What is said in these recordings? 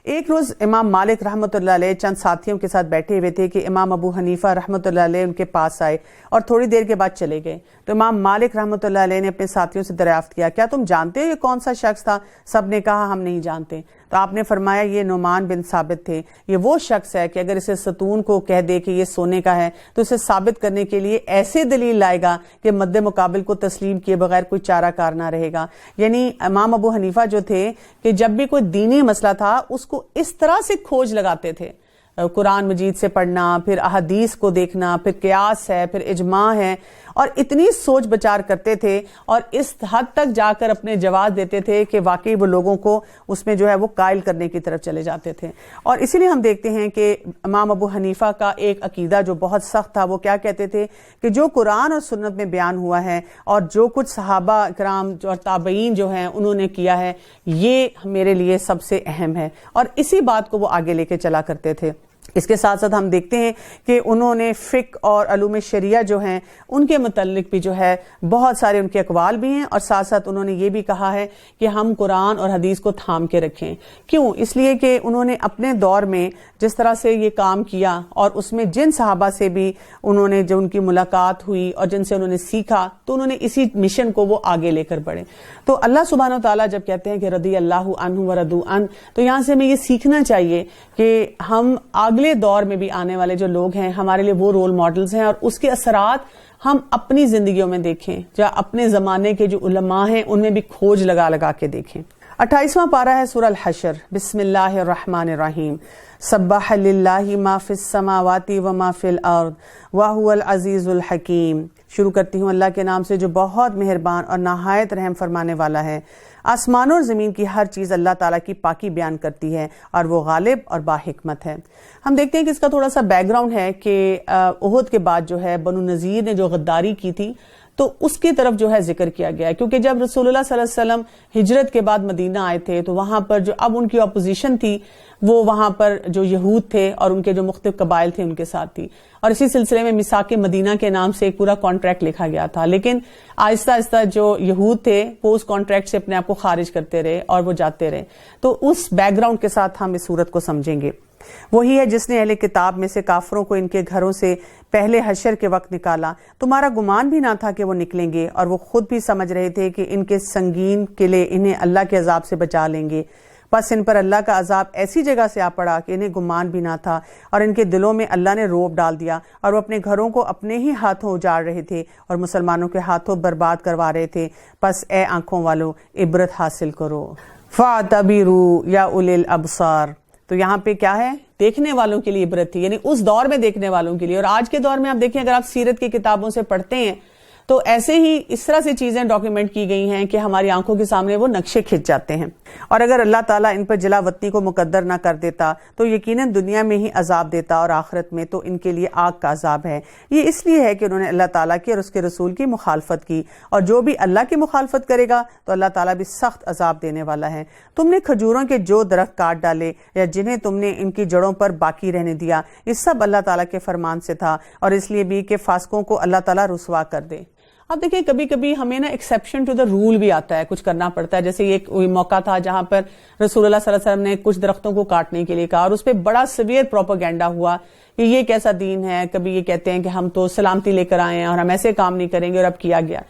ایک روز امام مالک رحمۃ اللہ علیہ چند ساتھیوں کے ساتھ بیٹھے ہوئے تھے کہ امام ابو حنیفہ رحمۃ اللہ علیہ ان کے پاس آئے اور تھوڑی دیر کے بعد چلے گئے. تو امام مالک رحمۃ اللہ علیہ نے اپنے ساتھیوں سے دریافت کیا, کیا تم جانتے ہو یہ کون سا شخص تھا؟ سب نے کہا ہم نہیں جانتے. تو آپ نے فرمایا یہ نعمان بن ثابت تھے. یہ وہ شخص ہے کہ اگر اسے ستون کو کہہ دے کہ یہ سونے کا ہے تو اسے ثابت کرنے کے لیے ایسے دلیل لائے گا کہ مد مقابل کو تسلیم کیے بغیر کوئی چارہ کار نہ رہے گا. یعنی امام ابو حنیفہ جو تھے کہ جب بھی کوئی دینی مسئلہ تھا اس کو اس طرح سے کھوج لگاتے تھے, قرآن مجید سے پڑھنا, پھر احادیث کو دیکھنا, پھر قیاس ہے, پھر اجماع ہے, اور اتنی سوچ بچار کرتے تھے اور اس حد تک جا کر اپنے جواز دیتے تھے کہ واقعی وہ لوگوں کو اس میں جو ہے وہ قائل کرنے کی طرف چلے جاتے تھے. اور اسی لیے ہم دیکھتے ہیں کہ امام ابو حنیفہ کا ایک عقیدہ جو بہت سخت تھا, وہ کیا کہتے تھے کہ جو قرآن اور سنت میں بیان ہوا ہے اور جو کچھ صحابہ کرام اور تابعین جو ہیں انہوں نے کیا ہے یہ میرے لیے سب سے اہم ہے, اور اسی بات کو وہ آگے لے کے چلا کرتے تھے. اس کے ساتھ ساتھ ہم دیکھتے ہیں کہ انہوں نے فقہ اور علوم شریعہ جو ہیں ان کے متعلق بھی جو ہے بہت سارے ان کے اقوال بھی ہیں, اور ساتھ ساتھ انہوں نے یہ بھی کہا ہے کہ ہم قرآن اور حدیث کو تھام کے رکھیں. کیوں؟ اس لیے کہ انہوں نے اپنے دور میں جس طرح سے یہ کام کیا اور اس میں جن صحابہ سے بھی انہوں نے جو ان کی ملاقات ہوئی اور جن سے انہوں نے سیکھا تو انہوں نے اسی مشن کو وہ آگے لے کر بڑھے. تو اللہ سبحانہ و تعالیٰ جب کہتے ہیں کہ رضی اللہ عنہ ورضوا عنہ, تو یہاں سے ہمیں یہ سیکھنا چاہیے کہ ہم اگلے دور میں بھی آنے والے جو لوگ ہیں ہمارے لیے وہ رول ماڈلز ہیں, اور اس کے اثرات ہم اپنی زندگیوں میں دیکھیں, یا اپنے زمانے کے جو علماء ہیں ان میں بھی کھوج لگا لگا کے دیکھیں. 28واں پارہ ہے سورہ الحشر. بسم اللہ الرحمن الرحیم. سبح للہ ما فی السماوات وما فی الارض وہو العزیز الحکیم. شروع کرتی ہوں اللہ کے نام سے جو بہت مہربان اور نہایت رحم فرمانے والا ہے. آسمانوں اور زمین کی ہر چیز اللہ تعالیٰ کی پاکی بیان کرتی ہے اور وہ غالب اور باحکمت ہے. ہم دیکھتے ہیں کہ اس کا تھوڑا سا بیک گراؤنڈ ہے کہ احد کے بعد جو ہے بنو نذیر نے جو غداری کی تھی تو اس کی طرف جو ہے ذکر کیا گیا ہے, کیونکہ جب رسول اللہ صلی اللہ علیہ وسلم ہجرت کے بعد مدینہ آئے تھے تو وہاں پر جو اب ان کی اپوزیشن تھی وہ وہاں پر جو یہود تھے اور ان کے جو مختلف قبائل تھے ان کے ساتھ تھی, اور اسی سلسلے میں میثاق مدینہ کے نام سے ایک پورا کانٹریکٹ لکھا گیا تھا. لیکن آہستہ آہستہ جو یہود تھے وہ اس کانٹریکٹ سے اپنے آپ کو خارج کرتے رہے اور وہ جاتے رہے. تو اس بیک گراؤنڈ کے ساتھ ہم اس صورت کو سمجھیں گے. وہی ہے جس نے اہل کتاب میں سے کافروں کو ان کے گھروں سے پہلے حشر کے وقت نکالا. تمہارا گمان بھی نہ تھا کہ وہ نکلیں گے, اور وہ خود بھی سمجھ رہے تھے کہ ان کے سنگین قلعے انہیں اللہ کے عذاب سے بچا لیں گے. بس ان پر اللہ کا عذاب ایسی جگہ سے آ پڑا کہ انہیں گمان بھی نہ تھا, اور ان کے دلوں میں اللہ نے رعب ڈال دیا, اور وہ اپنے گھروں کو اپنے ہی ہاتھوں اجاڑ رہے تھے اور مسلمانوں کے ہاتھوں برباد کروا رہے تھے. بس اے آنکھوں والو عبرت حاصل کرو. فاعتبروا یا اولی الابصار. تو یہاں پہ کیا ہے؟ دیکھنے والوں کے لیے عبرت تھی, یعنی اس دور میں دیکھنے والوں کے لیے. اور آج کے دور میں آپ دیکھیں, اگر آپ سیرت کی کتابوں سے پڑھتے ہیں تو ایسے ہی اس طرح سے چیزیں ڈاکیومنٹ کی گئی ہیں کہ ہماری آنکھوں کے سامنے وہ نقشے کھنچ جاتے ہیں. اور اگر اللہ تعالیٰ ان پر جلا وطنی کو مقدر نہ کر دیتا تو یقیناً دنیا میں ہی عذاب دیتا, اور آخرت میں تو ان کے لیے آگ کا عذاب ہے. یہ اس لیے ہے کہ انہوں نے اللہ تعالیٰ کی اور اس کے رسول کی مخالفت کی, اور جو بھی اللہ کی مخالفت کرے گا تو اللہ تعالیٰ بھی سخت عذاب دینے والا ہے. تم نے کھجوروں کے جو درخت کاٹ ڈالے یا جنہیں تم نے ان کی جڑوں پر باقی رہنے دیا, یہ سب اللہ تعالیٰ کے فرمان سے تھا, اور اس لیے بھی کہ فاسقوں کو اللہ تعالیٰ رسوا کر دے. اب دیکھیں کبھی کبھی ہمیں نا ایکسیپشن ٹو دا رول بھی آتا ہے, کچھ کرنا پڑتا ہے. جیسے یہ کوئی موقع تھا جہاں پر رسول اللہ صلی اللہ علیہ وسلم نے کچھ درختوں کو کاٹنے کے لیے کہا, اور اس پہ بڑا سیویئر پروپیگنڈا ہوا کہ یہ کیسا دین ہے. کبھی یہ کہتے ہیں کہ ہم تو سلامتی لے کر آئے ہیں اور ہم ایسے کام نہیں کریں گے, اور اب کیا گیا.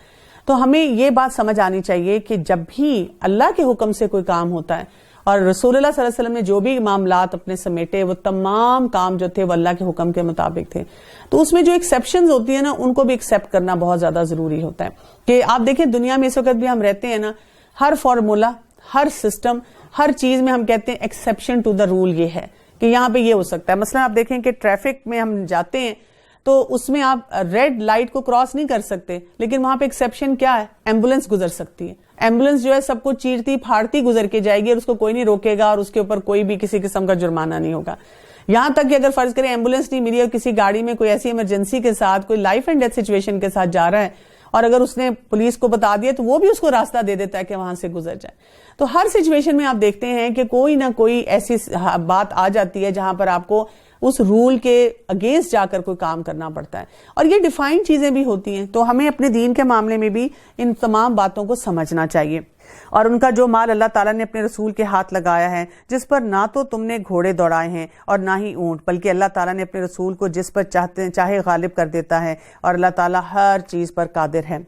تو ہمیں یہ بات سمجھ آنی چاہیے کہ جب بھی اللہ کے حکم سے کوئی کام ہوتا ہے اور رسول اللہ صلی اللہ علیہ وسلم نے جو بھی معاملات اپنے سمیٹے وہ تمام کام جو تھے وہ اللہ کے حکم کے مطابق تھے, تو اس میں جو ایکسیپشنز ہوتی ہیں نا ان کو بھی ایکسیپٹ کرنا بہت زیادہ ضروری ہوتا ہے. کہ آپ دیکھیں دنیا میں اس وقت بھی ہم رہتے ہیں نا, ہر فارمولا, ہر سسٹم, ہر چیز میں ہم کہتے ہیں ایکسیپشن ٹو دا رول یہ ہے کہ یہاں پہ یہ ہو سکتا ہے. مثلا آپ دیکھیں کہ ٹریفک میں ہم جاتے ہیں تو اس میں آپ ریڈ لائٹ کو کراس نہیں کر سکتے, لیکن وہاں پہ ایکسیپشن کیا ہے؟ ایمبولینس گزر سکتی ہے. ایمبولینس جو ہے سب کو چیرتی پھاڑتی گزر کے جائے گی اور اس کو کوئی نہیں روکے گا, اور اس کے اوپر کوئی بھی کسی قسم کا جرمانہ نہیں ہوگا. یہاں تک کہ اگر فرض کریں ایمبولینس نہیں ملی اور کسی گاڑی میں کوئی ایسی ایمرجنسی کے ساتھ کوئی لائف اینڈ ڈیتھ سچویشن کے ساتھ جا رہا ہے, اور اگر اس نے پولیس کو بتا دیا تو وہ بھی اس کو راستہ دے دیتا ہے کہ وہاں سے گزر جائے. تو ہر سچویشن میں آپ دیکھتے ہیں کہ کوئی نہ کوئی ایسی بات آ جاتی ہے جہاں پر آپ کو اس رول کے اگینسٹ جا کر کوئی کام کرنا پڑتا ہے, اور یہ ڈیفائنڈ چیزیں بھی ہوتی ہیں. تو ہمیں اپنے دین کے معاملے میں بھی ان تمام باتوں کو سمجھنا چاہیے. اور ان کا جو مال اللہ تعالیٰ نے اپنے رسول کے ہاتھ لگایا ہے، جس پر نہ تو تم نے گھوڑے دوڑائے ہیں اور نہ ہی اونٹ، بلکہ اللہ تعالیٰ نے اپنے رسول کو جس پر چاہے غالب کر دیتا ہے، اور اللہ تعالیٰ ہر چیز پر قادر ہے۔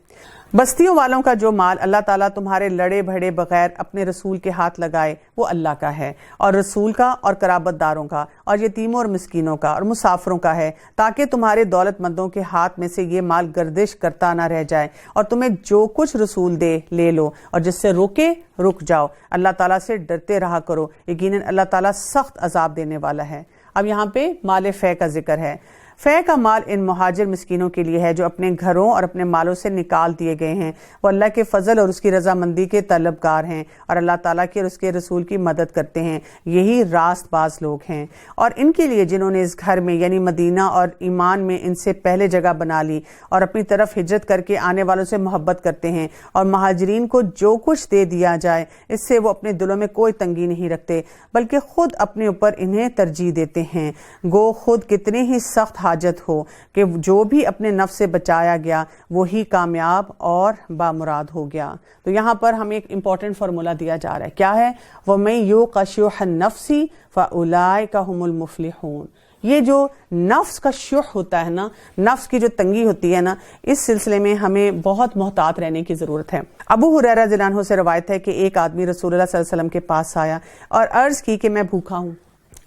بستیوں والوں کا جو مال اللہ تعالیٰ تمہارے لڑے بھڑے بغیر اپنے رسول کے ہاتھ لگائے وہ اللہ کا ہے، اور رسول کا اور قرابت داروں کا اور یتیموں اور مسکینوں کا اور مسافروں کا ہے، تاکہ تمہارے دولت مندوں کے ہاتھ میں سے یہ مال گردش کرتا نہ رہ جائے، اور تمہیں جو کچھ رسول دے لے لو، اور جس سے روکے رک جاؤ۔ اللہ تعالیٰ سے ڈرتے رہا کرو، یقیناً اللہ تعالیٰ سخت عذاب دینے والا ہے۔ اب یہاں پہ مال فے کا ذکر ہے۔ فے کا مال ان مہاجر مسکینوں کے لیے ہے جو اپنے گھروں اور اپنے مالوں سے نکال دیے گئے ہیں، وہ اللہ کے فضل اور اس کی رضامندی کے طلبگار ہیں، اور اللہ تعالیٰ کے اور اس کے رسول کی مدد کرتے ہیں، یہی راست باز لوگ ہیں۔ اور ان کے لیے جنہوں نے اس گھر میں یعنی مدینہ اور ایمان میں ان سے پہلے جگہ بنا لی اور اپنی طرف ہجرت کر کے آنے والوں سے محبت کرتے ہیں، اور مہاجرین کو جو کچھ دے دیا جائے اس سے وہ اپنے دلوں میں کوئی تنگی نہیں رکھتے، بلکہ خود اپنے اوپر انہیں ترجیح دیتے ہیں، گو خود کتنے ہی سخت حاجت ہو کہ جو بھی اپنے نفس سے بچایا گیا وہی کامیاب اور بامراد ہو گیا۔ تو یہاں پر ہمیں ایک امپورٹنٹ فارمولا دیا جا رہا ہے، کیا ہے؟ وَمَن يُوقَ شُحَّ النَّفْسِ فَأُولَٰئِكَ هُمُ الْمُفْلِحُونَ۔ یہ جو نفس کا شح ہوتا ہے نا، نفس کی جو تنگی ہوتی ہے نا، اس سلسلے میں ہمیں بہت محتاط رہنے کی ضرورت ہے۔ ابو ہریرہ رضی اللہ عنہ سے روایت ہے کہ ایک آدمی رسول اللہ صلی اللہ علیہ وسلم کے پاس آیا اور عرض کی کہ میں بھوکا ہوں۔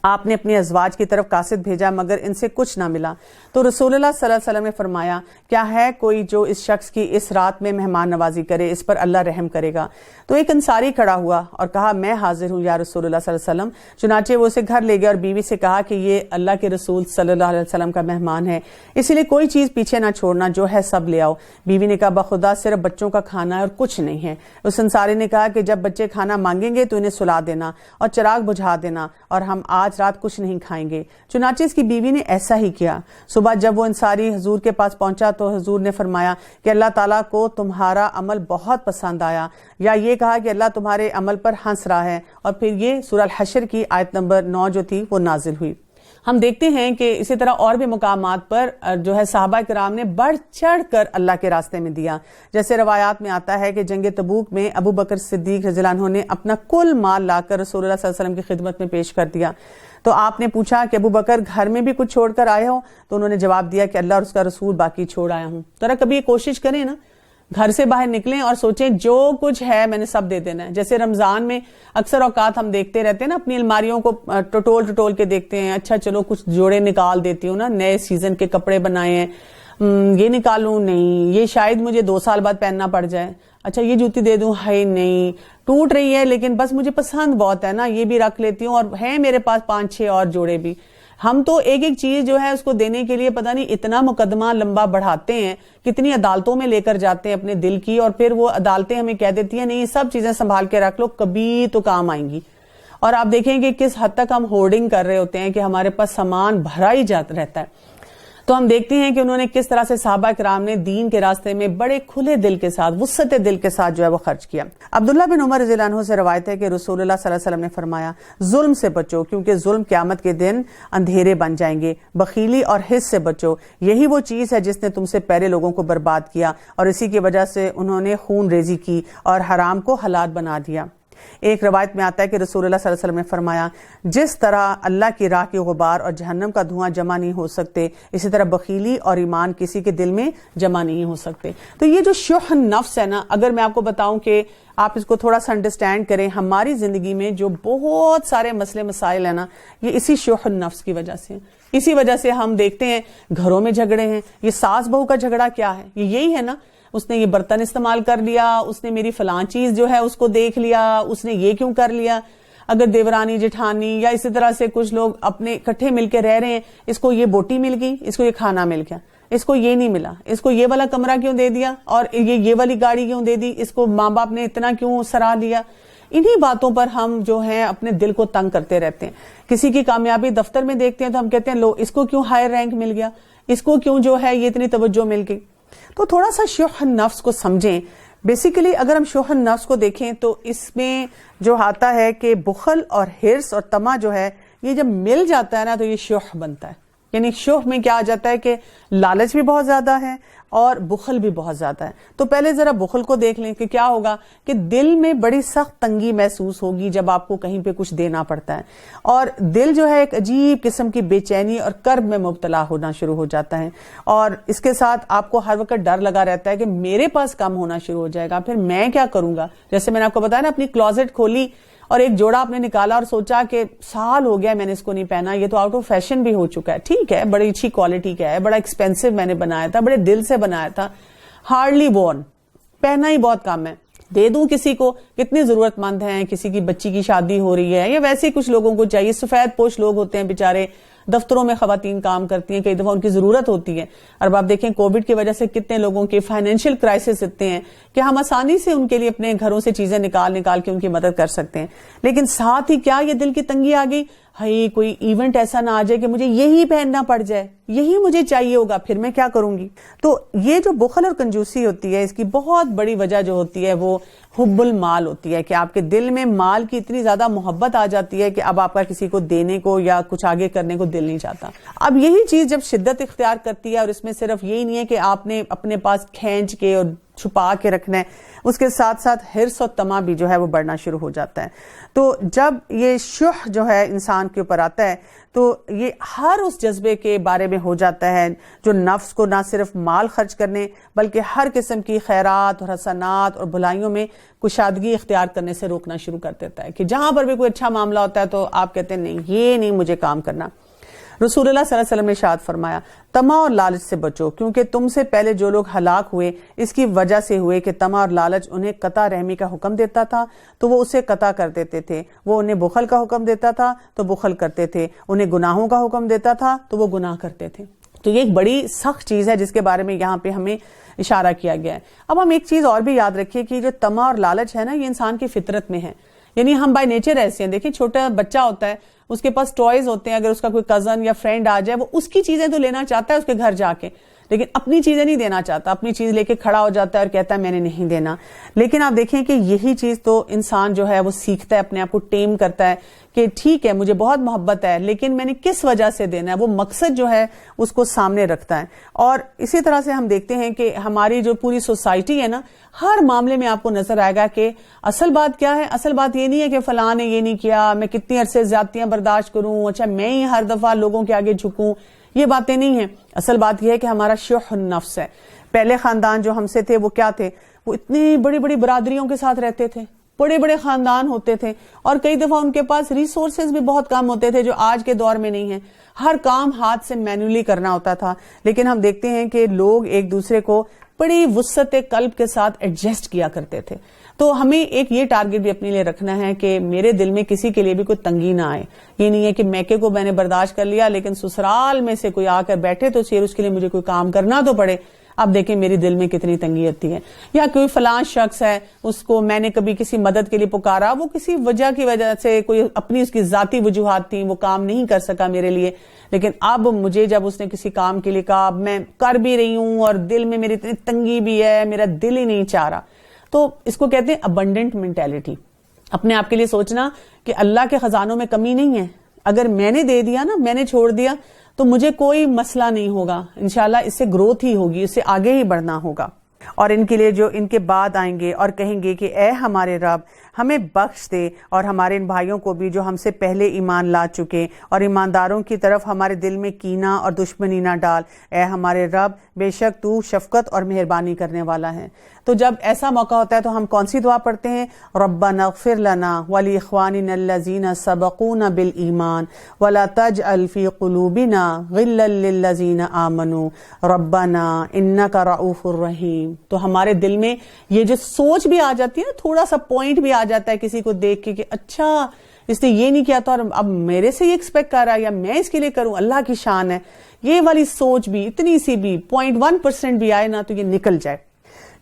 آپ نے اپنی ازواج کی طرف قاصد بھیجا مگر ان سے کچھ نہ ملا، تو رسول اللہ صلی اللہ علیہ وسلم نے فرمایا کیا ہے کوئی جو اس شخص کی اس رات میں مہمان نوازی کرے، اس پر اللہ رحم کرے گا؟ تو ایک انصاری کھڑا ہوا اور کہا میں حاضر ہوں یا رسول اللہ صلی اللہ علیہ وسلم۔ چنانچہ وہ اسے گھر لے گیا اور بیوی سے کہا کہ یہ اللہ کے رسول صلی اللہ علیہ وسلم کا مہمان ہے، اسی لیے کوئی چیز پیچھے نہ چھوڑنا، جو ہے سب لے آؤ۔ بیوی نے کہا بخدا صرف بچوں کا کھانا ہے اور کچھ نہیں ہے۔ اس انصاری نے کہا کہ جب بچے کھانا مانگیں گے تو انہیں سلا دینا اور چراغ بجھا دینا، اور ہم آج رات کچھ نہیں کھائیں گے۔ چنانچہ اس کی بیوی نے ایسا ہی کیا۔ صبح جب وہ انصاری حضور کے پاس پہنچا تو حضور نے فرمایا کہ اللہ تعالیٰ کو تمہارا عمل بہت پسند آیا، یا یہ کہا کہ اللہ تمہارے عمل پر ہنس رہا ہے، اور پھر یہ سورہ الحشر کی آیت نمبر 9 جو تھی وہ نازل ہوئی۔ ہم دیکھتے ہیں کہ اسی طرح اور بھی مقامات پر جو ہے صحابہ کرام نے بڑھ چڑھ کر اللہ کے راستے میں دیا۔ جیسے روایات میں آتا ہے کہ جنگ تبوک میں ابو بکر صدیق رضی اللہ عنہ نے اپنا کل مال لا کر رسول اللہ صلی اللہ علیہ وسلم کی خدمت میں پیش کر دیا۔ تو آپ نے پوچھا کہ ابو بکر گھر میں بھی کچھ چھوڑ کر آئے ہو؟ تو انہوں نے جواب دیا کہ اللہ اور اس کا رسول باقی چھوڑ آیا ہوں۔ ذرا کبھی یہ کوشش کریں نا، گھر سے باہر نکلیں اور سوچیں جو کچھ ہے میں نے سب دے دینا ہے۔ جیسے رمضان میں اکثر اوقات ہم دیکھتے رہتے ہیں نا، اپنی الماریوں کو ٹٹول کے دیکھتے ہیں، اچھا چلو کچھ جوڑے نکال دیتی ہوں نا، نئے سیزن کے کپڑے بنائے ہیں، یہ نکالوں نہیں، یہ شاید مجھے 2 سال بعد پہننا پڑ جائے، اچھا یہ جوتی دے دوں، ہے نہیں ٹوٹ رہی ہے لیکن بس مجھے پسند بہت ہے نا، یہ بھی رکھ لیتی ہوں، اور ہے میرے پاس 5-6 اور جوڑے بھی۔ ہم تو ایک ایک چیز جو ہے اس کو دینے کے لیے پتہ نہیں اتنا مقدمہ لمبا بڑھاتے ہیں، کتنی عدالتوں میں لے کر جاتے ہیں اپنے دل کی، اور پھر وہ عدالتیں ہمیں کہہ دیتی ہیں نہیں یہ سب چیزیں سنبھال کے رکھ لو، کبھی تو کام آئیں گی۔ اور آپ دیکھیں کہ کس حد تک ہم ہورڈنگ کر رہے ہوتے ہیں کہ ہمارے پاس سامان بھرا ہی جاتا رہتا ہے۔ تو ہم دیکھتے ہیں کہ انہوں نے کس طرح سے صحابہ کرام نے دین کے راستے میں بڑے کھلے دل کے ساتھ، وسعت دل کے ساتھ جو ہے وہ خرچ کیا۔ عبداللہ بن عمر رضی اللہ عنہ سے روایت ہے کہ رسول اللہ صلی اللہ علیہ وسلم نے فرمایا ظلم سے بچو، کیونکہ ظلم قیامت کے دن اندھیرے بن جائیں گے۔ بخیلی اور حس سے بچو، یہی وہ چیز ہے جس نے تم سے پہلے لوگوں کو برباد کیا، اور اسی کی وجہ سے انہوں نے خون ریزی کی اور حرام کو حلال بنا دیا۔ ایک روایت میں آتا ہے کہ رسول اللہ صلی اللہ علیہ وسلم نے فرمایا جس طرح اللہ کی راہ کی غبار اور جہنم کا دھواں جمع نہیں ہو سکتے، اسی طرح بخیلی اور ایمان کسی کے دل میں جمع نہیں ہو سکتے۔ تو یہ جو شح نفس ہے نا، اگر میں آپ کو بتاؤں کہ آپ اس کو تھوڑا سا انڈرسٹینڈ کریں، ہماری زندگی میں جو بہت سارے مسئلے مسائل ہیں نا، یہ اسی شح نفس کی وجہ سے ہیں۔ اسی وجہ سے ہم دیکھتے ہیں گھروں میں جھگڑے ہیں۔ یہ ساس بہو کا جھگڑا کیا ہے؟ یہ یہی ہے نا، اس نے یہ برتن استعمال کر لیا، اس نے میری فلاں چیز جو ہے اس کو دیکھ لیا، اس نے یہ کیوں کر لیا۔ اگر دیورانی جٹھانی یا اسی طرح سے کچھ لوگ اپنے اکٹھے مل کے رہ رہے ہیں، اس کو یہ بوٹی مل گئی، اس کو یہ کھانا مل گیا، اس کو یہ نہیں ملا، اس کو یہ والا کمرہ کیوں دے دیا، اور یہ والی گاڑی کیوں دے دی، اس کو ماں باپ نے اتنا کیوں سراہ دیا۔ انہی باتوں پر ہم جو ہیں اپنے دل کو تنگ کرتے رہتے ہیں۔ کسی کی کامیابی دفتر میں دیکھتے ہیں تو ہم کہتے ہیں لو اس کو کیوں ہائر رینک مل گیا، اس کو کیوں جو ہے یہ اتنی توجہ مل گئی۔ تو تھوڑا سا شح نفس کو سمجھیں۔ بیسیکلی اگر ہم شح نفس کو دیکھیں تو اس میں جو آتا ہے کہ بخل اور حرص اور طمع جو ہے، یہ جب مل جاتا ہے نا تو یہ شح بنتا ہے۔ یعنی شح میں کیا آ جاتا ہے کہ لالچ بھی بہت زیادہ ہے اور بخل بھی بہت زیادہ ہے. تو پہلے ذرا بخل کو دیکھ لیں کہ کیا ہوگا کہ دل میں بڑی سخت تنگی محسوس ہوگی جب آپ کو کہیں پہ کچھ دینا پڑتا ہے, اور دل جو ہے ایک عجیب قسم کی بے چینی اور کرب میں مبتلا ہونا شروع ہو جاتا ہے, اور اس کے ساتھ آپ کو ہر وقت ڈر لگا رہتا ہے کہ میرے پاس کم ہونا شروع ہو جائے گا, پھر میں کیا کروں گا. جیسے میں نے آپ کو بتایا نا, اپنی کلوزٹ کھولی اور ایک جوڑا آپ نے نکالا اور سوچا کہ سال ہو گیا میں نے اس کو نہیں پہنا, یہ تو آؤٹ آف فیشن بھی ہو چکا ہے, ٹھیک ہے بڑی اچھی کوالٹی کا ہے, بڑا ایکسپینسو میں نے بنایا تھا, بڑے دل سے بنایا تھا, ہارڈلی وورن, پہنا ہی بہت کم ہے, دے دوں کسی کو, کتنے ضرورت مند ہیں, کسی کی بچی کی شادی ہو رہی ہے, یا ویسے کچھ لوگوں کو چاہیے, سفید پوش لوگ ہوتے ہیں بیچارے, دفتروں میں خواتین کام کرتی ہیں, کئی دفعہ ان کی ضرورت ہوتی ہے. اور آپ دیکھیں کووڈ کی وجہ سے کتنے لوگوں کے فائنینشیل کرائسس اتنے ہیں کہ ہم آسانی سے ان کے لیے اپنے گھروں سے چیزیں نکال کے ان کی مدد کر سکتے ہیں. لیکن ساتھ ہی کیا یہ دل کی تنگی آ گئی, ہائی کوئی ایونٹ ایسا نہ آ جائے کہ مجھے یہی پہننا پڑ جائے, یہی مجھے چاہیے ہوگا, پھر میں کیا کروں گی. تو یہ جو بخل اور کنجوسی ہوتی ہے, اس کی بہت بڑی وجہ جو ہوتی ہے وہ حب المال ہوتی ہے, کہ آپ کے دل میں مال کی اتنی زیادہ محبت آ جاتی ہے کہ اب آپ کا کسی کو دینے کو یا کچھ آگے کرنے کو دل نہیں چاہتا. اب یہی چیز جب شدت اختیار کرتی ہے, اور اس میں صرف یہی نہیں ہے کہ آپ نے اپنے پاس کھینچ کے اور چھپا کے رکھنا ہے, اس کے ساتھ ساتھ حرص اور طمع بھی جو ہے وہ بڑھنا شروع ہو جاتا ہے. تو جب یہ شح جو ہے انسان کے اوپر آتا ہے تو یہ ہر اس جذبے کے بارے میں ہو جاتا ہے جو نفس کو نہ صرف مال خرچ کرنے بلکہ ہر قسم کی خیرات اور حسنات اور بھلائیوں میں کشادگی اختیار کرنے سے روکنا شروع کر دیتا ہے, کہ جہاں پر بھی کوئی اچھا معاملہ ہوتا ہے تو آپ کہتے ہیں نہیں, یہ نہیں مجھے کام کرنا. رسول اللہ صلی اللہ علیہ وسلم نے ارشاد فرمایا, طمع اور لالچ سے بچو, کیونکہ تم سے پہلے جو لوگ ہلاک ہوئے اس کی وجہ سے ہوئے کہ طمع اور لالچ انہیں قطع رحمی کا حکم دیتا تھا تو وہ اسے قطع کر دیتے تھے, وہ انہیں بخل کا حکم دیتا تھا تو بخل کرتے تھے, انہیں گناہوں کا حکم دیتا تھا تو وہ گناہ کرتے تھے. تو یہ ایک بڑی سخت چیز ہے جس کے بارے میں یہاں پہ ہمیں اشارہ کیا گیا ہے. اب ہم ایک چیز اور بھی یاد رکھیے کہ جو طمع اور لالچ ہے نا, یہ انسان کی فطرت میں ہے, یعنی ہم بائی نیچر ایسے ہیں. دیکھیں چھوٹا بچہ ہوتا ہے, اس کے پاس ٹوائز ہوتے ہیں, اگر اس کا کوئی کزن یا فرینڈ آ جائے وہ اس کی چیزیں تو لینا چاہتا ہے اس کے گھر جا کے, لیکن اپنی چیزیں نہیں دینا چاہتا, اپنی چیز لے کے کھڑا ہو جاتا ہے اور کہتا ہے میں نے نہیں دینا. لیکن آپ دیکھیں کہ یہی چیز تو انسان جو ہے وہ سیکھتا ہے, اپنے آپ کو ٹیم کرتا ہے کہ ٹھیک ہے مجھے بہت محبت ہے لیکن میں نے کس وجہ سے دینا ہے, وہ مقصد جو ہے اس کو سامنے رکھتا ہے. اور اسی طرح سے ہم دیکھتے ہیں کہ ہماری جو پوری سوسائٹی ہے نا, ہر معاملے میں آپ کو نظر آئے گا کہ اصل بات کیا ہے. اصل بات یہ نہیں ہے کہ فلاں نے یہ نہیں کیا, میں کتنی عرصے زیادتیاں برداشت کروں, اچھا میں ہی ہر دفعہ لوگوں کے آگے جھکوں, یہ باتیں نہیں ہیں. اصل بات یہ ہے کہ ہمارا شح النفس ہے. پہلے خاندان جو ہم سے تھے وہ کیا تھے, وہ اتنی بڑی بڑی برادریوں کے ساتھ رہتے تھے, بڑے بڑے خاندان ہوتے تھے, اور کئی دفعہ ان کے پاس ریسورسز بھی بہت کم ہوتے تھے جو آج کے دور میں نہیں ہیں. ہر کام ہاتھ سے مینولی کرنا ہوتا تھا. لیکن ہم دیکھتے ہیں کہ لوگ ایک دوسرے کو بڑی وسعت قلب کے ساتھ ایڈجسٹ کیا کرتے تھے. تو ہمیں ایک یہ ٹارگٹ بھی اپنے لیے رکھنا ہے کہ میرے دل میں کسی کے لیے بھی کوئی تنگی نہ آئے. یہ نہیں ہے کہ میکے کو میں نے برداشت کر لیا لیکن سسرال میں سے کوئی آ کر بیٹھے تو پھر اس کے لیے مجھے کوئی کام کرنا تو پڑے. اب دیکھیں میری دل میں کتنی تنگی آتی ہے. یا کوئی فلاں شخص ہے, اس کو میں نے کبھی کسی مدد کے لیے پکارا, وہ کسی وجہ کی وجہ سے, کوئی اپنی اس کی ذاتی وجوہات تھیں, وہ کام نہیں کر سکا میرے لیے, لیکن اب مجھے جب اس نے کسی کام کے لیے کہا, اب میں کر بھی رہی ہوں اور دل میں میری اتنی تنگی بھی ہے, میرا دل ہی نہیں چاہ رہا. تو اس کو کہتے ہیں ابنڈنٹ مینٹیلٹی, اپنے آپ کے لیے سوچنا کہ اللہ کے خزانوں میں کمی نہیں ہے. اگر میں نے دے دیا نا, میں نے چھوڑ دیا تو مجھے کوئی مسئلہ نہیں ہوگا, انشاءاللہ اس سے گروتھ ہی ہوگی, اس سے آگے ہی بڑھنا ہوگا. اور ان کے لیے جو ان کے بعد آئیں گے اور کہیں گے کہ اے ہمارے رب ہمیں بخش دے, اور ہمارے ان بھائیوں کو بھی جو ہم سے پہلے ایمان لا چکے, اور ایمانداروں کی طرف ہمارے دل میں کینہ اور دشمنی نہ ڈال. اے ہمارے رب بے شک تو شفقت اور مہربانی کرنے والا ہے. تو جب ایسا موقع ہوتا ہے تو ہم کون سی دعا پڑھتے ہیں, ربنا اغفر لنا ولاخواننا الذین سبقونا بالایمان ولا تجعل فی قلوبنا غلا للذین آمنوا ربنا انک رؤوف الرحیم. تو ہمارے دل میں یہ جو سوچ بھی آ جاتی ہے نا, تھوڑا سا پوائنٹ بھی آ جاتا ہے کسی کو دیکھ کے کہ اچھا اس نے یہ نہیں کیا تھا اور اب میرے سے یہ ایکسپیکٹ کر رہا ہے, یا میں اس کے لیے کروں, اللہ کی شان ہے. یہ والی سوچ بھی اتنی سی بھی 0.1% بھی آئے نا تو یہ نکل جائے.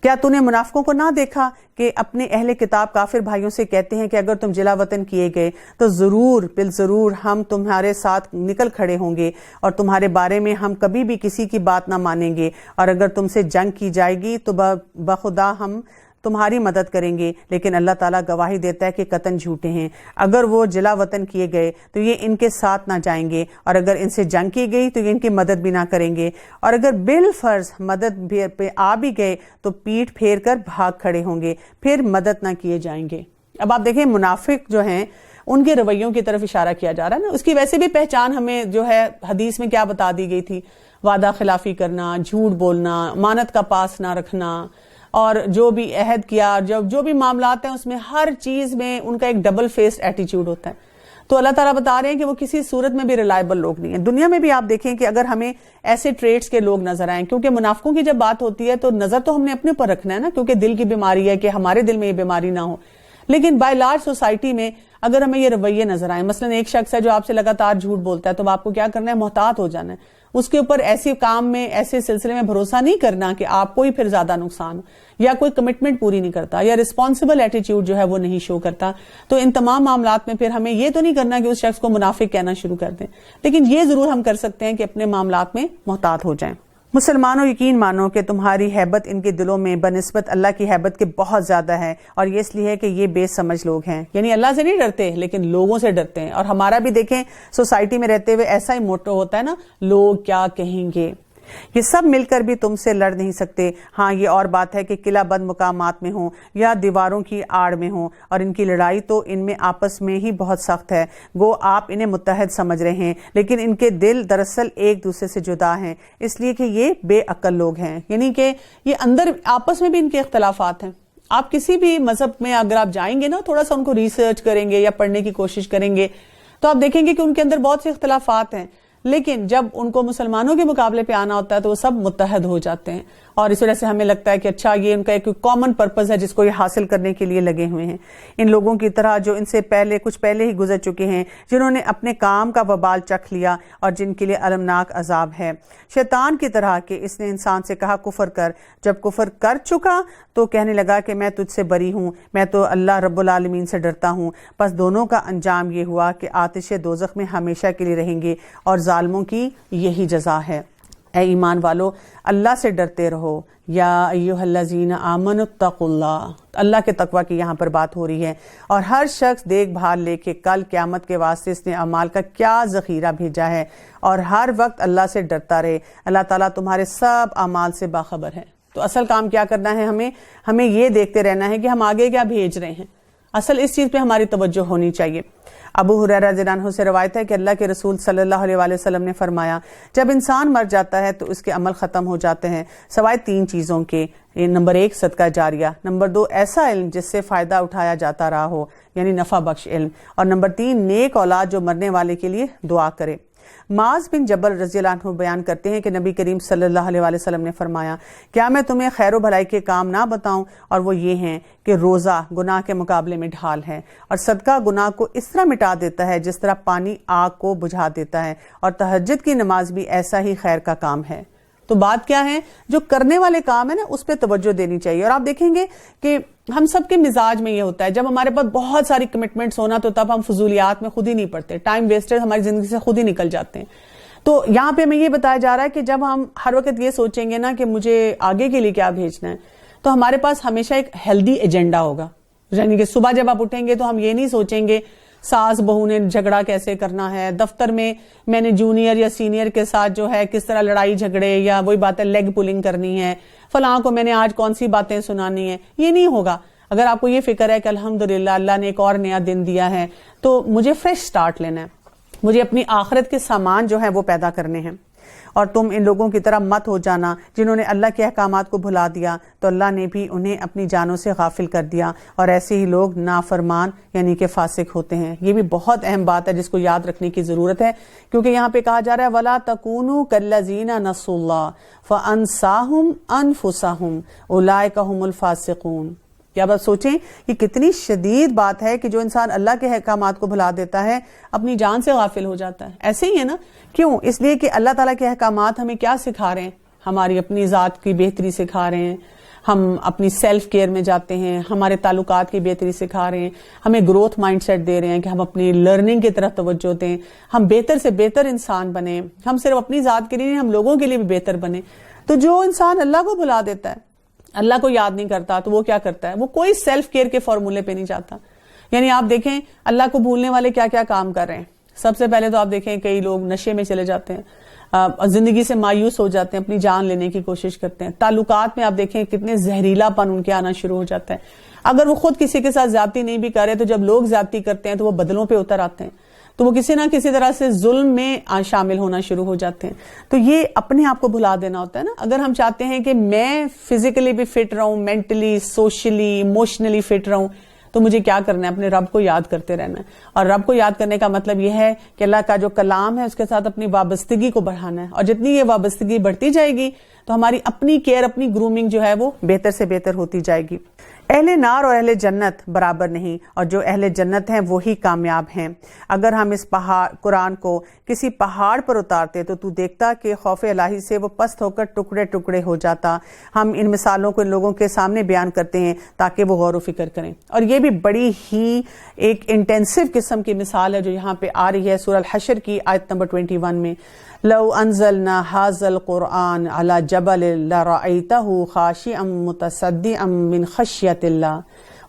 کیا تو نے منافقوں کو نہ دیکھا کہ اپنے اہل کتاب کافر بھائیوں سے کہتے ہیں کہ اگر تم جلا وطن کیے گئے تو ضرور بالضرور ہم تمہارے ساتھ نکل کھڑے ہوں گے, اور تمہارے بارے میں ہم کبھی بھی کسی کی بات نہ مانیں گے, اور اگر تم سے جنگ کی جائے گی تو بخدا ہم تمہاری مدد کریں گے، لیکن اللہ تعالیٰ گواہی دیتا ہے کہ قطعاً جھوٹے ہیں۔ اگر وہ جلا وطن کیے گئے تو یہ ان کے ساتھ نہ جائیں گے، اور اگر ان سے جنگ کی گئی تو یہ ان کی مدد بھی نہ کریں گے، اور اگر بالفرض مدد پہ آ بھی گئے تو پیٹھ پھیر کر بھاگ کھڑے ہوں گے، پھر مدد نہ کیے جائیں گے۔ اب آپ دیکھیں منافق جو ہیں ان کے رویوں کی طرف اشارہ کیا جا رہا ہے نا۔ اس کی ویسے بھی پہچان ہمیں جو ہے حدیث میں کیا بتا دی گئی تھی، وعدہ خلافی کرنا، جھوٹ بولنا، امانت کا پاس نہ رکھنا، اور جو بھی عہد کیا، جو بھی معاملات ہیں اس میں ہر چیز میں ان کا ایک ڈبل فیسڈ ایٹیچیوڈ ہوتا ہے۔ تو اللہ تعالیٰ بتا رہے ہیں کہ وہ کسی صورت میں بھی ریلائبل لوگ نہیں ہیں۔ دنیا میں بھی آپ دیکھیں کہ اگر ہمیں ایسے ٹریٹس کے لوگ نظر آئیں، کیونکہ منافقوں کی جب بات ہوتی ہے تو نظر تو ہم نے اپنے پر رکھنا ہے نا، کیونکہ دل کی بیماری ہے کہ ہمارے دل میں یہ بیماری نہ ہو، لیکن بائی لارج سوسائٹی میں اگر ہمیں یہ رویے نظر آئیں، مثلا ایک شخص ہے جو آپ سے لگاتار جھوٹ بولتا ہے، تو آپ کو کیا کرنا ہے، محتاط ہو جانا ہے، اس کے اوپر ایسے کام میں، ایسے سلسلے میں بھروسہ نہیں کرنا کہ آپ کو ہی پھر زیادہ نقصان ہو، یا کوئی کمٹمنٹ پوری نہیں کرتا، یا رسپانسبل ایٹیچیوڈ جو ہے وہ نہیں شو کرتا۔ تو ان تمام معاملات میں پھر ہمیں یہ تو نہیں کرنا کہ اس شخص کو منافق کہنا شروع کر دیں، لیکن یہ ضرور ہم کر سکتے ہیں کہ اپنے معاملات میں محتاط ہو جائیں۔ مسلمانوں یقین مانو کہ تمہاری ہیبت ان کے دلوں میں بنسبت اللہ کی ہیبت کے بہت زیادہ ہے، اور یہ اس لیے ہے کہ یہ بے سمجھ لوگ ہیں، یعنی اللہ سے نہیں ڈرتے لیکن لوگوں سے ڈرتے ہیں۔ اور ہمارا بھی دیکھیں سوسائٹی میں رہتے ہوئے ایسا ہی موٹو ہوتا ہے نا، لوگ کیا کہیں گے۔ یہ سب مل کر بھی تم سے لڑ نہیں سکتے، ہاں یہ اور بات ہے کہ قلعہ بند مقامات میں ہوں یا دیواروں کی آڑ میں ہوں، اور ان کی لڑائی تو ان میں آپس میں ہی بہت سخت ہے۔ گو آپ انہیں متحد سمجھ رہے ہیں، لیکن ان کے دل دراصل ایک دوسرے سے جدا ہیں، اس لیے کہ یہ بے عقل لوگ ہیں۔ یعنی کہ یہ اندر آپس میں بھی ان کے اختلافات ہیں۔ آپ کسی بھی مذہب میں اگر آپ جائیں گے نا، تھوڑا سا ان کو ریسرچ کریں گے یا پڑھنے کی کوشش کریں گے تو آپ دیکھیں گے کہ ان کے اندر بہت سے اختلافات ہیں، لیکن جب ان کو مسلمانوں کے مقابلے پہ آنا ہوتا ہے تو وہ سب متحد ہو جاتے ہیں، اور اس وجہ سے ہمیں لگتا ہے کہ اچھا یہ ان کا ایک کامن پرپز ہے جس کو یہ حاصل کرنے کے لیے لگے ہوئے ہیں۔ ان لوگوں کی طرح جو ان سے کچھ پہلے ہی گزر چکے ہیں، جنہوں نے اپنے کام کا وبال چکھ لیا اور جن کے لیے المناک عذاب ہے۔ شیطان کی طرح کہ اس نے انسان سے کہا کفر کر، جب کفر کر چکا تو کہنے لگا کہ میں تجھ سے بری ہوں، میں تو اللہ رب العالمین سے ڈرتا ہوں۔ پس دونوں کا انجام یہ ہوا کہ آتش دوزخ میں ہمیشہ کے لیے رہیں گے، اور ظالموں کی یہی جزا ہے۔ اے ایمان والو، اللہ سے ڈرتے رہو، یا ایھا الذین آمنوا اتقوا اللہ۔ اللہ کے تقوی کی یہاں پر بات ہو رہی ہے، اور ہر شخص دیکھ بھال لے کہ کل قیامت کے واسطے اس نے اعمال کا کیا ذخیرہ بھیجا ہے، اور ہر وقت اللہ سے ڈرتا رہے، اللہ تعالیٰ تمہارے سب اعمال سے باخبر ہے۔ تو اصل کام کیا کرنا ہے، ہمیں یہ دیکھتے رہنا ہے کہ ہم آگے کیا بھیج رہے ہیں، اصل اس چیز پہ ہماری توجہ ہونی چاہیے۔ ابو ہریرہ رضی اللہ عنہ سے روایت ہے کہ اللہ کے رسول صلی اللہ علیہ وآلہ وسلم نے فرمایا، جب انسان مر جاتا ہے تو اس کے عمل ختم ہو جاتے ہیں سوائے 3 چیزوں کے، نمبر 1 صدقہ جاریہ، نمبر 2 ایسا علم جس سے فائدہ اٹھایا جاتا رہا ہو، یعنی نفع بخش علم، اور نمبر 3 نیک اولاد جو مرنے والے کے لیے دعا کرے۔ معاذ بن جبل رضی اللہ عنہ بیان کرتے ہیں کہ نبی کریم صلی اللہ علیہ وآلہ وسلم نے فرمایا، کیا میں تمہیں خیر و بھلائی کے کام نہ بتاؤں، اور وہ یہ ہیں کہ روزہ گناہ کے مقابلے میں ڈھال ہے، اور صدقہ گناہ کو اس طرح مٹا دیتا ہے جس طرح پانی آگ کو بجھا دیتا ہے، اور تہجد کی نماز بھی ایسا ہی خیر کا کام ہے۔ تو بات کیا ہے، جو کرنے والے کام ہے نا اس پہ توجہ دینی چاہیے۔ اور آپ دیکھیں گے کہ ہم سب کے مزاج میں یہ ہوتا ہے، جب ہمارے پاس بہت ساری کمٹمنٹس ہونا تو تب ہم فضولیات میں خود ہی نہیں پڑتے، ٹائم ویسٹر ہماری زندگی سے خود ہی نکل جاتے ہیں۔ تو یہاں پہ ہمیں یہ بتایا جا رہا ہے کہ جب ہم ہر وقت یہ سوچیں گے نا کہ مجھے آگے کے لیے کیا بھیجنا ہے، تو ہمارے پاس ہمیشہ ایک ہیلدی ایجنڈا ہوگا۔ یعنی کہ صبح جب آپ اٹھیں گے تو ہم یہ نہیں سوچیں گے ساس بہو نے جھگڑا کیسے کرنا ہے، دفتر میں نے جونیئر یا سینئر کے ساتھ جو ہے کس طرح لڑائی جھگڑے، یا وہی بات ہے لیگ پولنگ کرنی ہے، فلاں کو میں نے آج کون سی باتیں سنانی ہے، یہ نہیں ہوگا۔ اگر آپ کو یہ فکر ہے کہ الحمدللہ اللہ نے ایک اور نیا دن دیا ہے تو مجھے فریش سٹارٹ لینا ہے، مجھے اپنی آخرت کے سامان جو ہیں وہ پیدا کرنے ہیں، اور تم ان لوگوں کی طرح مت ہو جانا جنہوں نے اللہ کے احکامات کو بھلا دیا تو اللہ نے بھی انہیں اپنی جانوں سے غافل کر دیا، اور ایسے ہی لوگ نافرمان یعنی کہ فاسق ہوتے ہیں۔ یہ بھی بہت اہم بات ہے جس کو یاد رکھنے کی ضرورت ہے، کیونکہ یہاں پہ کہا جا رہا ہے وَلَا تَكُونُوا كَالَّذِينَ نَسُوا اللَّهَ فَأَنسَاهُمْ أَنفُسَهُمْ أُولَٰئِكَ هُمُ الْفَاسِقُونَ۔ کیا بات سوچیں، یہ کتنی شدید بات ہے کہ جو انسان اللہ کے احکامات کو بھلا دیتا ہے اپنی جان سے غافل ہو جاتا ہے۔ ایسے ہی ہے نا، کیوں؟ اس لیے کہ اللہ تعالیٰ کے احکامات ہمیں کیا سکھا رہے ہیں، ہماری اپنی ذات کی بہتری سکھا رہے ہیں، ہم اپنی سیلف کیئر میں جاتے ہیں، ہمارے تعلقات کی بہتری سکھا رہے ہیں، ہمیں گروتھ مائنڈ سیٹ دے رہے ہیں کہ ہم اپنی لرننگ کی طرف توجہ دیں، ہم بہتر سے بہتر انسان بنیں، ہم صرف اپنی ذات کے لیے نہیں، ہم لوگوں کے لیے بھی بہتر بنیں۔ تو جو انسان اللہ کو بھلا دیتا ہے اللہ کو یاد نہیں کرتا تو وہ کیا کرتا ہے؟ وہ کوئی سیلف کیئر کے فارمولے پہ نہیں جاتا. یعنی آپ دیکھیں اللہ کو بھولنے والے کیا کیا کام کر رہے ہیں. سب سے پہلے تو آپ دیکھیں کئی لوگ نشے میں چلے جاتے ہیں، زندگی سے مایوس ہو جاتے ہیں، اپنی جان لینے کی کوشش کرتے ہیں. تعلقات میں آپ دیکھیں کتنے زہریلا پن ان کے آنا شروع ہو جاتا ہے. اگر وہ خود کسی کے ساتھ زیادتی نہیں بھی کر رہے تو جب لوگ زیادتی کرتے ہیں تو وہ بدلوں پہ اتر آتے ہیں، تو وہ کسی نہ کسی طرح سے ظلم میں شامل ہونا شروع ہو جاتے ہیں. تو یہ اپنے آپ کو بھلا دینا ہوتا ہے نا. اگر ہم چاہتے ہیں کہ میں فزیکلی بھی فٹ رہوں، مینٹلی، سوشلی، ایموشنلی فٹ رہوں، تو مجھے کیا کرنا ہے؟ اپنے رب کو یاد کرتے رہنا ہے. اور رب کو یاد کرنے کا مطلب یہ ہے کہ اللہ کا جو کلام ہے اس کے ساتھ اپنی وابستگی کو بڑھانا ہے. اور جتنی یہ وابستگی بڑھتی جائے گی تو ہماری اپنی کیئر، اپنی گرومنگ جو ہے وہ بہتر سے بہتر ہوتی جائے گی. اہل نار اور اہل جنت برابر نہیں، اور جو اہل جنت ہیں وہی کامیاب ہیں. اگر ہم اس قرآن کو کسی پہاڑ پر اتارتے تو دیکھتا کہ خوف الہی سے وہ پست ہو کر ٹکڑے ٹکڑے ہو جاتا. ہم ان مثالوں کو ان لوگوں کے سامنے بیان کرتے ہیں تاکہ وہ غور و فکر کریں. اور یہ بھی بڑی ہی ایک انٹینسو قسم کی مثال ہے جو یہاں پہ آ رہی ہے سورہ الحشر کی آیت نمبر 21 میں. لو انزلنا هذا القرآن على جبل لرأيته خاشعا متصدعا من خشية الله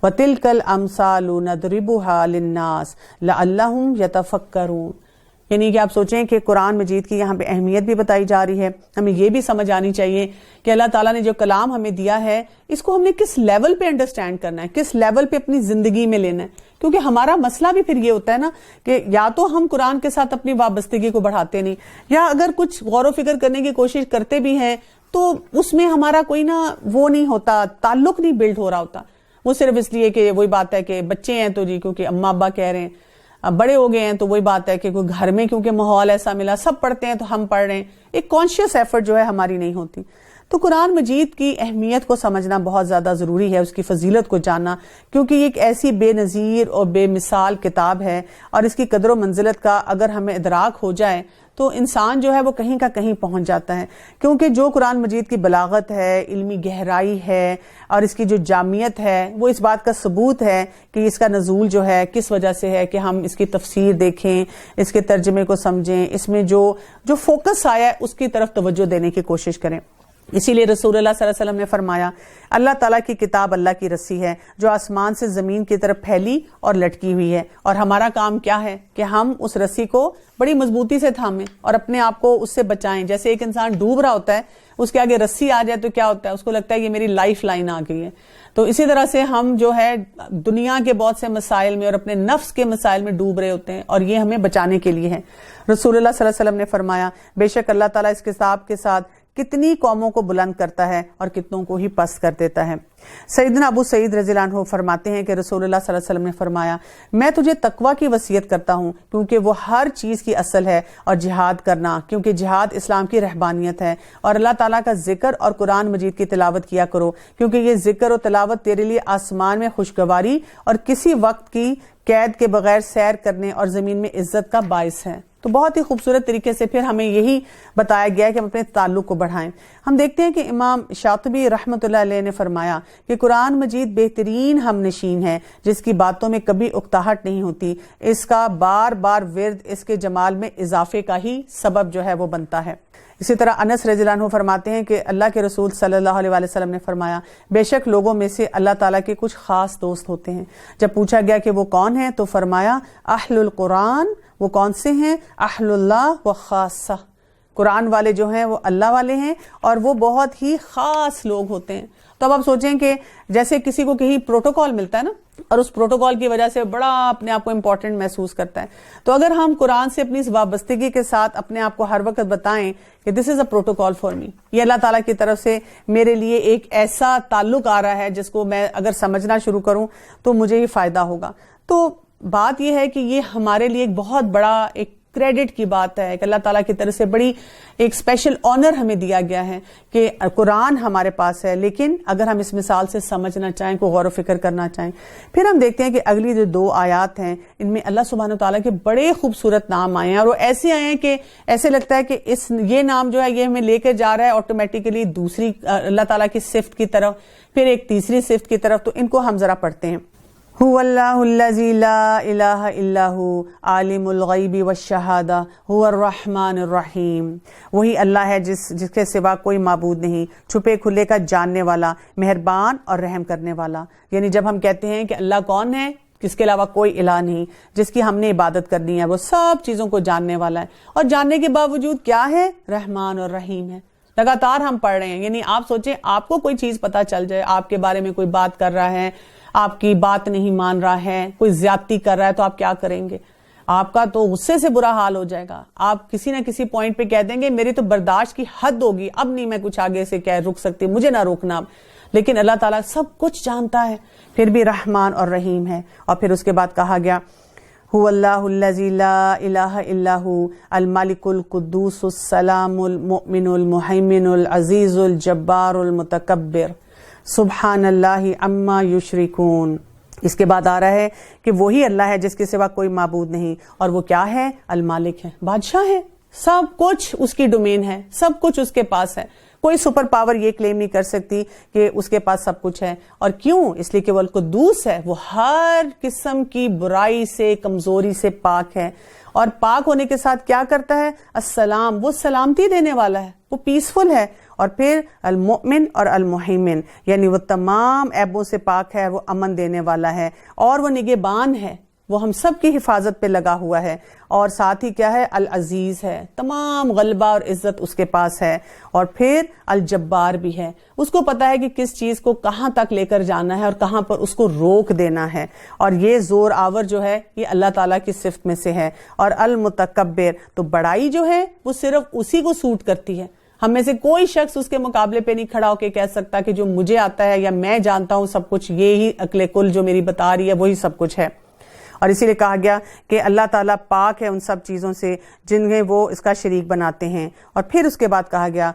وتلك الأمثال نضربها للناس لعلهم يتفكرون. یعنی کہ آپ سوچیں کہ قرآن مجید کی یہاں پہ اہمیت بھی بتائی جا رہی ہے. ہمیں یہ بھی سمجھ آنی چاہیے کہ اللہ تعالیٰ نے جو کلام ہمیں دیا ہے اس کو ہم نے کس لیول پہ انڈرسٹینڈ کرنا ہے، کس لیول پہ اپنی زندگی میں لینا ہے. کیونکہ ہمارا مسئلہ بھی پھر یہ ہوتا ہے نا کہ یا تو ہم قرآن کے ساتھ اپنی وابستگی کو بڑھاتے نہیں، یا اگر کچھ غور و فکر کرنے کی کوشش کرتے بھی ہیں تو اس میں ہمارا کوئی نہ وہ نہیں ہوتا، تعلق نہیں بلڈ ہو رہا ہوتا. وہ صرف اس لیے کہ وہی بات ہے کہ بچے ہیں تو جی کیونکہ اماں ابا کہہ رہے ہیں، بڑے ہو گئے ہیں تو وہی بات ہے کہ کوئی گھر میں کیونکہ ماحول ایسا ملا، سب پڑھتے ہیں تو ہم پڑھ رہے ہیں. ایک کانشیس ایفرٹ جو ہے ہماری نہیں ہوتی. تو قرآن مجید کی اہمیت کو سمجھنا بہت زیادہ ضروری ہے، اس کی فضیلت کو جاننا، کیونکہ یہ ایک ایسی بے نظیر اور بے مثال کتاب ہے. اور اس کی قدر و منزلت کا اگر ہمیں ادراک ہو جائے تو انسان جو ہے وہ کہیں کا کہیں پہنچ جاتا ہے. کیونکہ جو قرآن مجید کی بلاغت ہے، علمی گہرائی ہے اور اس کی جو جامعیت ہے وہ اس بات کا ثبوت ہے کہ اس کا نزول جو ہے کس وجہ سے ہے، کہ ہم اس کی تفسیر دیکھیں، اس کے ترجمے کو سمجھیں، اس میں جو فوکس آیا ہے اس کی طرف توجہ دینے کی کوشش کریں. اسی لیے رسول اللہ صلی اللہ علیہ وسلم نے فرمایا اللہ تعالیٰ کی کتاب اللہ کی رسی ہے جو آسمان سے زمین کی طرف پھیلی اور لٹکی ہوئی ہے. اور ہمارا کام کیا ہے کہ ہم اس رسی کو بڑی مضبوطی سے تھامیں اور اپنے آپ کو اس سے بچائیں. جیسے ایک انسان ڈوب رہا ہوتا ہے، اس کے آگے رسی آ جائے تو کیا ہوتا ہے؟ اس کو لگتا ہے یہ میری لائف لائن آ گئی ہے. تو اسی طرح سے ہم جو ہے دنیا کے بہت سے مسائل میں اور اپنے نفس کے مسائل میں ڈوب رہے ہوتے ہیں، اور یہ ہمیں بچانے کے لیے ہے. رسول اللہ صلی اللہ علیہ وسلم نے فرمایا بے شک اللہ تعالیٰ اس کتاب کے ساتھ کتنی قوموں کو بلند کرتا ہے اور کتنوں کو ہی پست کر دیتا ہے. سیدنا ابو سعید رضی اللہ عنہ فرماتے ہیں کہ رسول اللہ صلی اللہ علیہ وسلم نے فرمایا میں تجھے تقوی کی وصیت کرتا ہوں کیونکہ وہ ہر چیز کی اصل ہے، اور جہاد کرنا کیونکہ جہاد اسلام کی رہبانیت ہے، اور اللہ تعالیٰ کا ذکر اور قرآن مجید کی تلاوت کیا کرو کیونکہ یہ ذکر و تلاوت تیرے لیے آسمان میں خوشگواری اور کسی وقت کی قید کے بغیر سیر کرنے اور زمین میں عزت کا باعث ہے. تو بہت ہی خوبصورت طریقے سے پھر ہمیں یہی بتایا گیا ہے کہ ہم اپنے تعلق کو بڑھائیں. ہم دیکھتے ہیں کہ امام شاطبی رحمۃ اللہ علیہ نے فرمایا کہ قرآن مجید بہترین ہم نشین ہے جس کی باتوں میں کبھی اکتاہٹ نہیں ہوتی. اس کا بار بار ورد اس کے جمال میں اضافے کا ہی سبب جو ہے وہ بنتا ہے. اسی طرح انس رضی اللہ عنہ فرماتے ہیں کہ اللہ کے رسول صلی اللہ علیہ وسلم نے فرمایا بے شک لوگوں میں سے اللہ تعالیٰ کے کچھ خاص دوست ہوتے ہیں. جب پوچھا گیا کہ وہ کون ہیں تو فرمایا اہل القرآن. وہ کون سے ہیں؟ اہل اللہ و خاصہ. قرآن والے جو ہیں وہ اللہ والے ہیں اور وہ بہت ہی خاص لوگ ہوتے ہیں. تو اب آپ سوچیں کہ جیسے کسی کو کہیں پروٹوکول ملتا ہے نا، اور اس پروٹوکول کی وجہ سے بڑا اپنے آپ کو امپورٹنٹ محسوس کرتا ہے، تو اگر ہم قرآن سے اپنی اس وابستگی کے ساتھ اپنے آپ کو ہر وقت بتائیں کہ دس از اے پروٹوکول فار می، یہ اللہ تعالیٰ کی طرف سے میرے لیے ایک ایسا تعلق آ رہا ہے جس کو میں اگر سمجھنا شروع کروں تو مجھے ہی فائدہ ہوگا. تو بات یہ ہے کہ یہ ہمارے لیے ایک بہت بڑا ایک کریڈٹ کی بات ہے کہ اللہ تعالیٰ کی طرف سے بڑی ایک اسپیشل آنر ہمیں دیا گیا ہے کہ قرآن ہمارے پاس ہے. لیکن اگر ہم اس مثال سے سمجھنا چاہیں، کو غور و فکر کرنا چاہیں، پھر ہم دیکھتے ہیں کہ اگلی جو 2 آیات ہیں ان میں اللہ سبحانہ وتعالیٰ کے بڑے خوبصورت نام آئے ہیں، اور وہ ایسے آئے ہیں کہ ایسے لگتا ہے کہ یہ نام جو ہے یہ ہمیں لے کے جا رہا ہے آٹومیٹیکلی دوسری اللہ تعالیٰ کی صفت کی طرف، پھر ایک تیسری صفت کی طرف. تو ان کو ہم ذرا پڑھتے ہیں. هو اللہ الذی لا الہ الا ہو عالم الغیب والشہادہ هو الرحمن الرحیم، وہی اللہ ہے جس کے سوا کوئی معبود نہیں، چھپے کھلے کا جاننے والا، مہربان اور رحم کرنے والا۔ یعنی جب ہم کہتے ہیں کہ اللہ کون ہے، کس کے علاوہ کوئی الہ نہیں جس کی ہم نے عبادت کرنی ہے، وہ سب چیزوں کو جاننے والا ہے، اور جاننے کے باوجود کیا ہے، رحمان اور رحیم ہے۔ لگاتار ہم پڑھ رہے ہیں، یعنی آپ سوچیں آپ کو کوئی چیز پتا چل جائے، آپ کے بارے میں کوئی بات کر رہا ہے، آپ کی بات نہیں مان رہا ہے، کوئی زیادتی کر رہا ہے، تو آپ کیا کریں گے؟ آپ کا تو غصے سے برا حال ہو جائے گا، آپ کسی نہ کسی پوائنٹ پہ کہہ دیں گے میری تو برداشت کی حد ہوگی، اب نہیں میں کچھ آگے سے رک سکتی، مجھے نہ روکنا اب۔ لیکن اللہ تعالیٰ سب کچھ جانتا ہے، پھر بھی رحمان اور رحیم ہے۔ اور پھر اس کے بعد کہا گیا هو اللہ الذی لا الہ الا ہو الملک القدوس السلام المؤمن المہیمن العزیز الجبار المتکبر سبحان اللہ عما یشرکون۔ اس کے بعد آ رہا ہے کہ وہی اللہ ہے جس کے سوا کوئی معبود نہیں، اور وہ کیا ہے، المالک ہے، بادشاہ ہے، سب کچھ اس کی ڈومین ہے، سب کچھ اس کے پاس ہے۔ کوئی سپر پاور یہ کلیم نہیں کر سکتی کہ اس کے پاس سب کچھ ہے۔ اور کیوں؟ اس لیے کہ وہ القدوس ہے، وہ ہر قسم کی برائی سے، کمزوری سے پاک ہے، اور پاک ہونے کے ساتھ کیا کرتا ہے، السلام، وہ سلامتی دینے والا ہے، وہ پیسفل ہے۔ اور پھر المؤمن اور المہیمن، یعنی وہ تمام عیبوں سے پاک ہے، وہ امن دینے والا ہے، اور وہ نگہبان ہے، وہ ہم سب کی حفاظت پہ لگا ہوا ہے۔ اور ساتھ ہی کیا ہے، العزیز ہے، تمام غلبہ اور عزت اس کے پاس ہے۔ اور پھر الجبار بھی ہے، اس کو پتا ہے کہ کس چیز کو کہاں تک لے کر جانا ہے اور کہاں پر اس کو روک دینا ہے، اور یہ زور آور جو ہے یہ اللہ تعالیٰ کی صفت میں سے ہے۔ اور المتکبر، تو بڑائی جو ہے وہ صرف اسی کو سوٹ کرتی ہے، ہم میں سے کوئی شخص اس کے مقابلے پہ نہیں کھڑا ہو کے کہہ سکتا کہ جو مجھے آتا ہے یا میں جانتا ہوں سب کچھ، یہی عقل کل جو میری بتا رہی ہے وہی سب کچھ ہے۔ اور اسی لیے کہا گیا کہ اللہ تعالیٰ پاک ہے ان سب چیزوں سے جنہیں وہ اس کا شریک بناتے ہیں۔ اور پھر اس کے بعد کہا گیا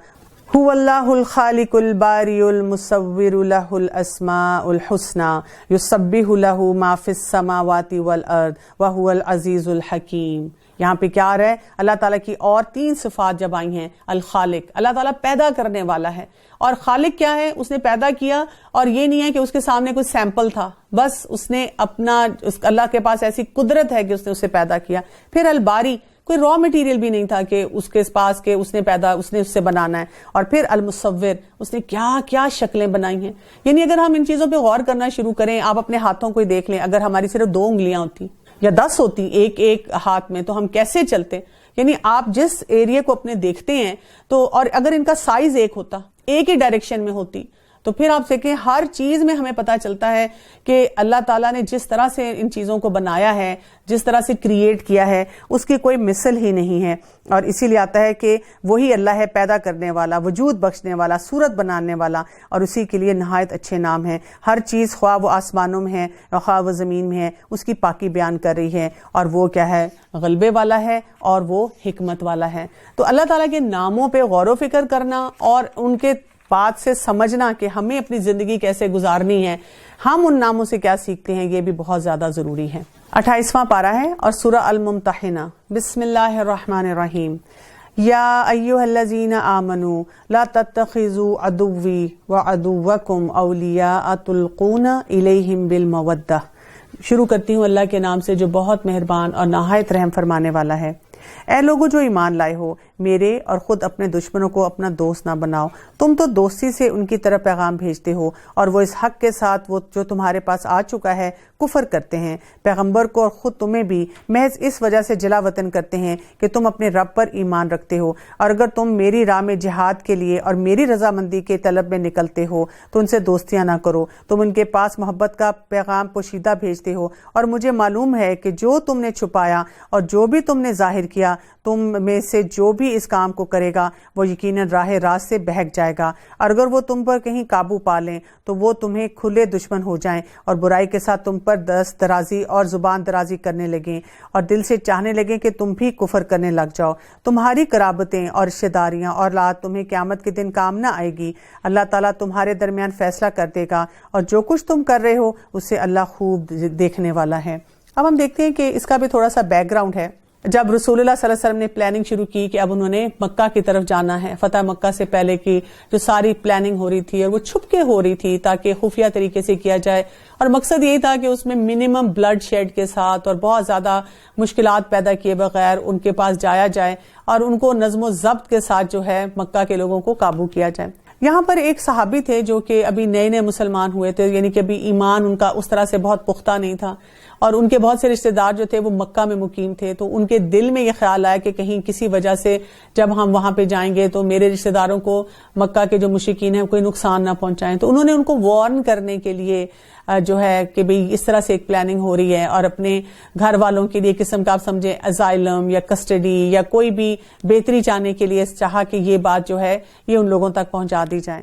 هو اللہ الخالق الباری المصور له الاسماء الحسنى یسبح له ما فی السماوات والارض وهو العزیز الحکیم۔ یہاں پہ کیا آ رہا ہے، اللہ تعالیٰ کی اور 3 صفات جب آئی ہیں۔ الخالق، اللہ تعالیٰ پیدا کرنے والا ہے، اور خالق کیا ہے، اس نے پیدا کیا، اور یہ نہیں ہے کہ اس کے سامنے کوئی سیمپل تھا، بس اس نے اپنا، اللہ کے پاس ایسی قدرت ہے کہ اس نے اسے پیدا کیا۔ پھر الباری، کوئی را مٹیریل بھی نہیں تھا کہ اس کے پاس کہ اس نے اس سے بنانا ہے۔ اور پھر المصور، اس نے کیا کیا شکلیں بنائی ہیں۔ یعنی اگر ہم ان چیزوں پہ غور کرنا شروع کریں، آپ اپنے ہاتھوں کو دیکھ لیں، اگر ہماری صرف 2 انگلیاں ہوتی یا 10 ہوتی ایک ہاتھ میں، تو ہم کیسے چلتے؟ یعنی آپ جس ایریا کو اپنے دیکھتے ہیں تو، اور اگر ان کا سائز ایک ہوتا، ایک ہی ڈائریکشن میں ہوتی، تو پھر آپ دیکھیں ہر چیز میں ہمیں پتا چلتا ہے کہ اللہ تعالیٰ نے جس طرح سے ان چیزوں کو بنایا ہے، جس طرح سے کریٹ کیا ہے، اس کی کوئی مثل ہی نہیں ہے۔ اور اسی لیے آتا ہے کہ وہی اللہ ہے پیدا کرنے والا، وجود بخشنے والا، صورت بنانے والا، اور اسی کے لیے نہایت اچھے نام ہیں۔ ہر چیز، خواہ وہ آسمانوں میں ہے یا خواہ وہ زمین میں ہے، اس کی پاکی بیان کر رہی ہے، اور وہ کیا ہے، غلبے والا ہے، اور وہ حکمت والا ہے۔ تو اللہ تعالیٰ کے ناموں پہ غور و فکر کرنا اور ان کے بات سے سمجھنا کہ ہمیں اپنی زندگی کیسے گزارنی ہے، ہم ان ناموں سے کیا سیکھتے ہیں، یہ بھی بہت زیادہ ضروری ہے۔ 28واں پارہ ہے اور سورہ الممتحنہ۔ بسم اللہ الرحمن الرحیم۔ یا ایھا الذین آمنوا لا تتخذوا عدوی وعدوکم اولیاء تلقون الیہم بالمودہ۔ شروع کرتی ہوں اللہ کے نام سے جو بہت مہربان اور نہایت رحم فرمانے والا ہے۔ اے لوگوں جو ایمان لائے ہو، میرے اور خود اپنے دشمنوں کو اپنا دوست نہ بناؤ، تم تو دوستی سے ان کی طرف پیغام بھیجتے ہو، اور وہ اس حق کے ساتھ وہ جو تمہارے پاس آ چکا ہے کفر کرتے ہیں، پیغمبر کو اور خود تمہیں بھی محض اس وجہ سے جلا وطن کرتے ہیں کہ تم اپنے رب پر ایمان رکھتے ہو، اور اگر تم میری راہ میں جہاد کے لیے اور میری رضامندی کے طلب میں نکلتے ہو تو ان سے دوستیاں نہ کرو، تم ان کے پاس محبت کا پیغام پوشیدہ بھیجتے ہو، اور مجھے معلوم ہے کہ جو تم نے چھپایا اور جو بھی تم نے ظاہر کیا، تم میں سے جو بھی اس کام کو کرے گا وہ یقیناً راہ راست سے بہک جائے گا، اور اگر وہ تم پر کہیں قابو پا لیں تو وہ تمہیں کھلے دشمن ہو جائیں اور برائی کے ساتھ تم پر دست درازی اور زبان درازی کرنے لگیں، اور دل سے چاہنے لگیں کہ تم بھی کفر کرنے لگ جاؤ۔ تمہاری قرابتیں اور رشتہ داریاں اور اولاد تمہیں قیامت کے دن کام نہ آئے گی، اللہ تعالیٰ تمہارے درمیان فیصلہ کر دے گا، اور جو کچھ تم کر رہے ہو اسے اللہ خوب دیکھنے والا ہے۔ اب ہم دیکھتے ہیں کہ اس کا بھی تھوڑا سا بیک گراؤنڈ ہے جب رسول اللہ صلی اللہ علیہ وسلم نے پلاننگ شروع کی کہ اب انہوں نے مکہ کی طرف جانا ہے، فتح مکہ سے پہلے کی جو ساری پلاننگ ہو رہی تھی اور وہ چھپ کے ہو رہی تھی تاکہ خفیہ طریقے سے کیا جائے، اور مقصد یہی تھا کہ اس میں منیمم بلڈ شیڈ کے ساتھ اور بہت زیادہ مشکلات پیدا کیے بغیر ان کے پاس جایا جائے اور ان کو نظم و ضبط کے ساتھ جو ہے مکہ کے لوگوں کو قابو کیا جائے۔ یہاں پر ایک صحابی تھے جو کہ ابھی نئے نئے مسلمان ہوئے تھے، یعنی کہ ابھی ایمان ان کا اس طرح سے بہت پختہ نہیں تھا، اور ان کے بہت سے رشتہ دار جو تھے وہ مکہ میں مقیم تھے، تو ان کے دل میں یہ خیال آیا کہ کہیں کسی وجہ سے جب ہم وہاں پہ جائیں گے تو میرے رشتہ داروں کو مکہ کے جو مشرکین ہیں کوئی نقصان نہ پہنچائیں، تو انہوں نے ان کو وارن کرنے کے لیے جو ہے کہ بھئی اس طرح سے ایک پلاننگ ہو رہی ہے، اور اپنے گھر والوں کے لیے قسم کا آپ سمجھیں اسائلم یا کسٹڈی یا کوئی بھی بہتری چاہنے کے لیے چاہا کہ یہ بات جو ہے یہ ان لوگوں تک پہنچا دی جائے۔